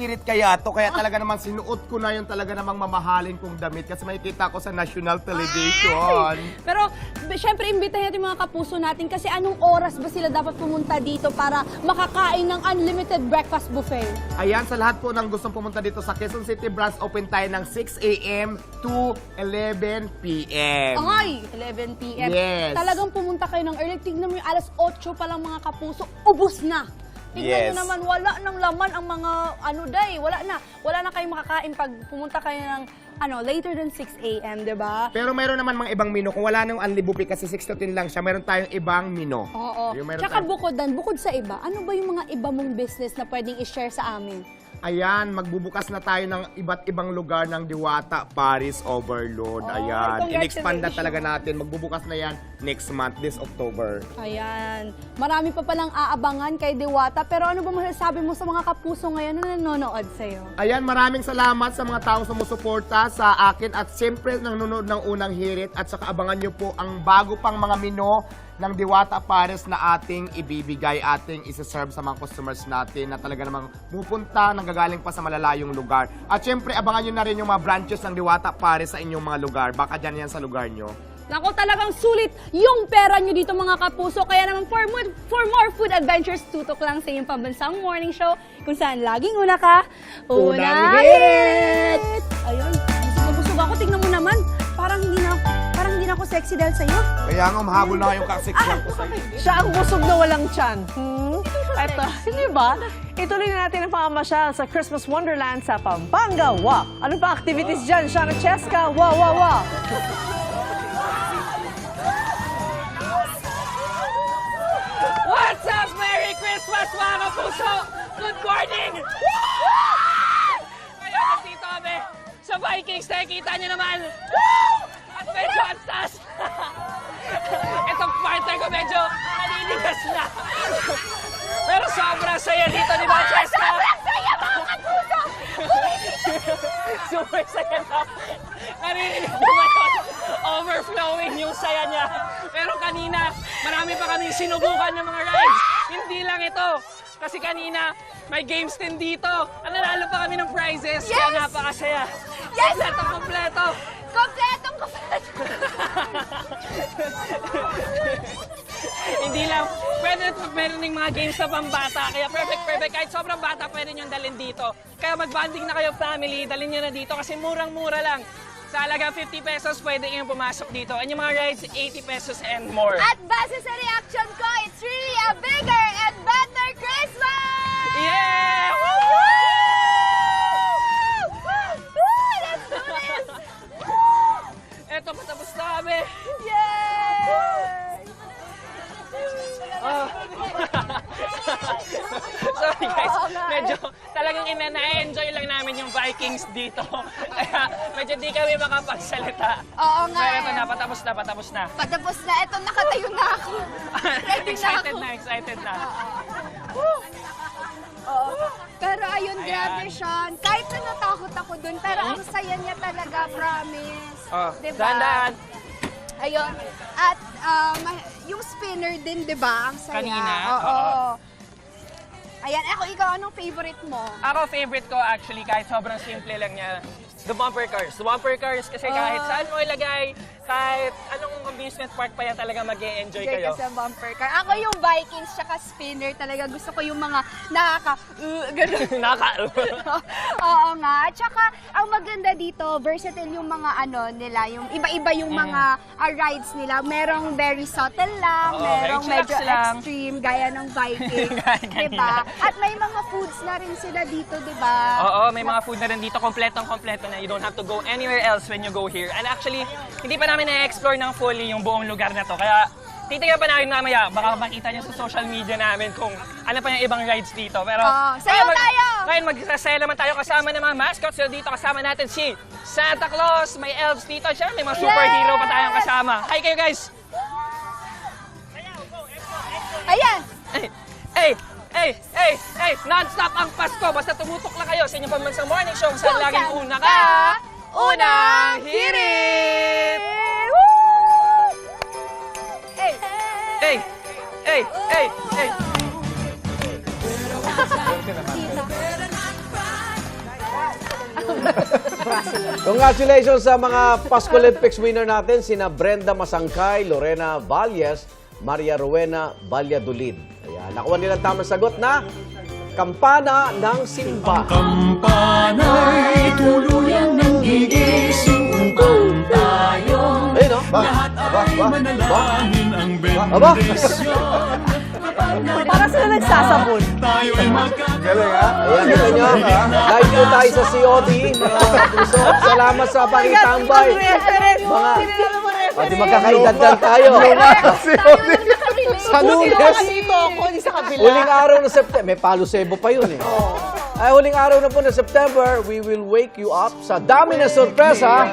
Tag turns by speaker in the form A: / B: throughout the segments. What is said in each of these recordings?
A: hirit kaya to, kaya talaga naman sinuot ko na yung talaga namang mamahalin kong damit kasi makikita ko sa national television.
B: Pero, syempre, imbitahin natin mga kapuso natin kasi anong oras ba sila dapat pumunta dito para makakain ng unlimited breakfast buffet?
A: Ayan, sa lahat po ng gustong pumunta dito sa Quezon City branch, open tayo ng 6 a.m. to 11 p.m.
B: Ay, 11 p.m.
A: Yes.
B: Talagang pumunta kayo ng early. Tignan mo yung alas 8 pa lang mga kapuso, ubos na. Tignan
A: Yes.
B: nyo naman, wala nang laman ang mga wala na. Wala na kayong makakain pag pumunta kayo ng later than 6 a.m., di ba?
A: Pero mayroon naman mga ibang menu. Kung wala nang unli buffet kasi 6 to 10 lang siya, meron tayong ibang menu.
B: Oo.
A: Yung meron
B: Tsaka
A: tayong-
B: bukod sa iba, ano ba yung mga iba mong business na pwedeng i-share sa amin?
A: Ayan, magbubukas na tayo ng iba't ibang lugar ng Diwata Paris Overload.
B: Oh,
A: Ayan, in-expand na
B: congratulations.
A: talaga natin. Magbubukas na yan next month, this October.
B: Ayan. Marami pa palang aabangan kay Diwata. Pero ano ba masasabi mo sa mga kapuso ngayon na nanonood sa'yo?
A: Ayan, maraming salamat sa mga taong sumusuporta sa akin at siyempre nanonood ng unang hirit at saka abangan nyo po ang bago pang mga menu ng Diwata Paris na ating ibibigay, ating isa-serve sa mga customers natin na talaga namang pupunta, nanggagaling pa sa malalayong lugar. At siyempre, abangan nyo na rin yung mga branches ng Diwata Paris sa inyong mga lugar. Baka dyan yan sa lugar nyo.
B: Naku, talagang sulit yung pera nyo dito mga kapuso. Kaya naman for more food adventures, tutok lang sa inyong pambansang morning show kung saan laging una ka,
A: Unang
B: hit! Ayun, busog ako. Tignan mo naman, parang hindi na ako sexy dahil sa'yo.
A: Kaya nga, mahabol na kayong kaseksyon ko sa'yo.
C: Siya ang busog na walang tiyan. Eto, hindi ba? Ituloy na natin ang pamamasyal sa Christmas Wonderland sa Pampanga. Wow! Ano pa activities dyan? Shana Cheska, wow, wow, wow!
D: What's up? Merry Christmas mga kapuso! Good morning! Ngayon, nandito kami sa Vikings. Nakikita nyo naman. At medyo ang taas. Itong partner ko medyo naninigas na. Pero sobrang saya dito, di ba, Cheska? Sobrang saya mga kapuso! Super saya na. Narinig ko ba yun? Overflowing yung saya niya. Pero kanina, marami pa kami sinubukan ng mga rides. Hindi lang ito. Kasi kanina, may games din dito. Nanalo pa kami ng prizes.
B: Yes!
D: Kaya napakasaya.
B: Yes!
D: Kompleto.
B: Kompletong
D: Hindi lang, meron ding mga games na pambata. Kaya perfect. Kahit sobrang bata, pwede nyo dalhin dito. Kaya mag-bonding na kayo family, dalhin nyo na dito kasi murang-mura lang. Sa halaga 50 pesos, pwede kayong pumasok dito. And yung mga rides, 80 pesos and more.
B: At base sa reaction ko, it's really a bigger and better Christmas!
D: Yeah!
B: Woo! Let's do this!
D: Eto, patapos na kami.
B: Yay!
D: Oh. Sorry guys, medyo talagang na-enjoy lang namin yung Vikings dito. Kaya medyo di kami makapagsalita.
B: Oo nga.
D: Pero ito na, patapos na.
B: Patapos na. Ito, nakatayo na ako. Ready na ako.
D: Excited na.
B: Oo. Pero ayun, grabe, Sean. Kahit na natakot ako dun, pero ang saya niya talaga, promise.
D: Oh,
B: Diba?
D: dahan-dahan.
B: Ayun. At yung spinner din, di ba? Ang saya.
D: Kanina?
B: Oo.
D: Oo.
B: Ayan, ikaw, anong favorite mo?
D: Ako, favorite ko actually, kahit sobrang simple lang niya, the bumper cars. The bumper cars kasi kahit saan mo ilagay, kahit anong amusement park pa yan, talaga mag-e-enjoy
B: Enjoy
D: kayo.
B: ka sa bumper car. Ako yung Vikings tsaka spinner talaga. Gusto ko yung mga ganun. Oo nga. Tsaka, ang maganda dito, versatile yung mga nila, yung iba-iba yung mga rides nila. Merong very subtle lang,
D: Oo,
B: merong
D: very chillax
B: medyo
D: lang.
B: extreme, gaya ng Vikings.
D: Gaya
B: diba? At may mga foods na rin sila dito, diba?
D: Oo, may mga food na rin dito, kompletong-kompleto na. You don't have to go anywhere else when you go here. And actually, hindi pa namin na-explore ng fully yung buong lugar na to. Kaya, titignan pa namin mamaya. Baka makita niyo sa social media namin kung ano pa yung ibang rides dito. Pero,
B: sayaw tayo!
D: Ngayon, magsasaya naman tayo kasama ng mga mascots. So, dito kasama natin si Santa Claus, may elves dito. Siya, may mga superhero pa tayong kasama. Hi kayo, guys!
B: Ayan!
D: Hey! Non-stop ang Pasko. Basta tumutok lang kayo sa inyong pambansang morning show. Saan laging una ka? Unang hirit!
B: Hey!
D: Hey!
B: Tita.
E: Congratulations sa mga Pasko Olympics winner natin, sina Brenda Masangkay, Lorena Valles, Maria Rowena Valladolid. Ayan, nakuha nilang tamang sagot na Kampana ng Simba.
F: Kampana'y tuluyang nanggigising upang tayong
E: Ayun, no?
F: lahat ay manalangin ang
E: Aba.
F: bendisyon.
C: Para sila nagsasabon.
F: Tayo'y
A: Galing, ha?
E: Ayan, kita nyo. Live po tayo sa COD. Mga puso, salamat sa pakitambay. Mga, pati magkakaedad lang tayo. Sa Lunes.
C: Dito ako, hindi sa kabila.
E: Huling araw ng September, may Palo Sebo pa yun eh. Ay, huling araw na po ng September, we will wake you up sa dami ng sorpresa.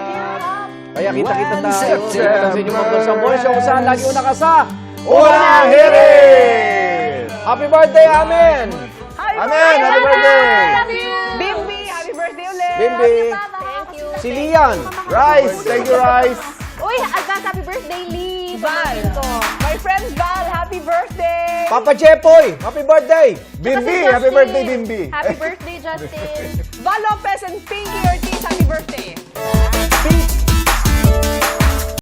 E: Kaya kita-kita tayo. Sa inyong mga Bulsang Boys, kung saan lagi mo nakasa. Unang hirit! Happy birthday, Amen! Amen! Happy birthday!
C: Bimbi, happy birthday ulit.
E: Bimbi!
B: Thank you.
E: Si Lian!
A: Rice! Thank you, Rice!
B: Uy, advance happy birthday, Lee!
C: Val. My friend Val, happy birthday.
E: Papa Jepoy! Happy birthday!
A: Bimbi! Happy birthday, Bimbi!
B: Happy birthday, Justin!
C: Val Lopez and Pinky Ortiz, happy birthday.
E: Pink